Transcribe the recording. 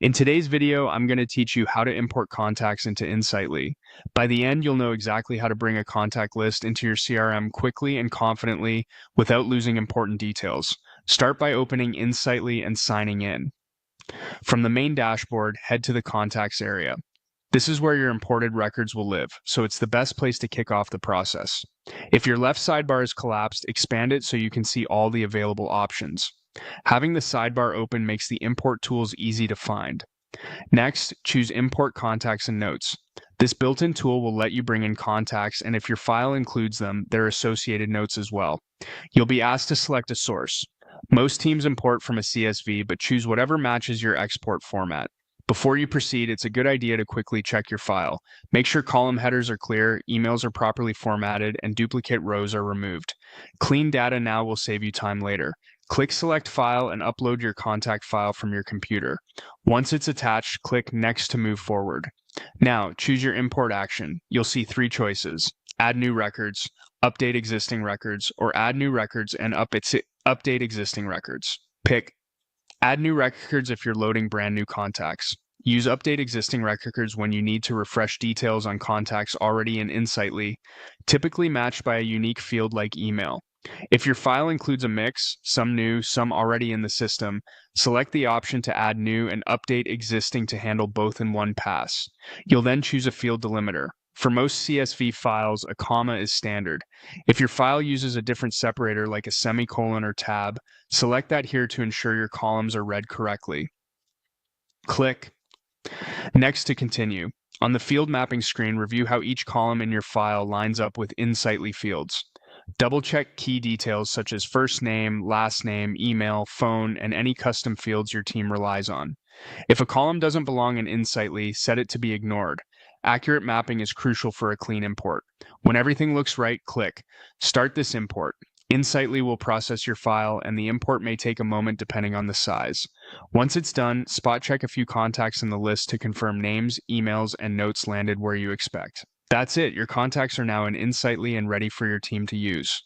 In today's video, I'm going to teach you how to import contacts into Insightly. By the end, you'll know exactly how to bring a contact list into your CRM quickly and confidently without losing important details. Start by opening Insightly and signing in. From the main dashboard, head to the Contacts area. This is where your imported records will live, so it's the best place to kick off the process. If your left sidebar is collapsed, expand it so you can see all the available options. Having the sidebar open makes the import tools easy to find. Next, choose Import Contacts and Notes. This built-in tool will let you bring in contacts, and if your file includes them, their associated notes as well. You'll be asked to select a source. Most teams import from a CSV, but choose whatever matches your export format. Before you proceed, it's a good idea to quickly check your file. Make sure column headers are clear, emails are properly formatted, and duplicate rows are removed. Clean data now will save you time later. Click Select File and upload your contact file from your computer. Once it's attached, click Next to move forward. Now, choose your import action. You'll see three choices: Add new records, Update existing records, or Add new records and update existing records. Pick Add new records if you're loading brand new contacts. Use Update existing records when you need to refresh details on contacts already in Insightly, typically matched by a unique field like email. If your file includes a mix, some new, some already in the system, select the option to add new and update existing to handle both in one pass. You'll then choose a field delimiter. For most CSV files, a comma is standard. If your file uses a different separator like a semicolon or tab, select that here to ensure your columns are read correctly. Click Next to continue. On the field mapping screen, review how each column in your file lines up with Insightly fields. Double-check key details such as first name, last name, email, phone, and any custom fields your team relies on. If a column doesn't belong in Insightly, set it to be ignored. Accurate mapping is crucial for a clean import. When everything looks right, click Start this import. Insightly will process your file, and the import may take a moment depending on the size. Once it's done, spot check a few contacts in the list to confirm names, emails, and notes landed where you expect. That's it. Your contacts are now in Insightly and ready for your team to use.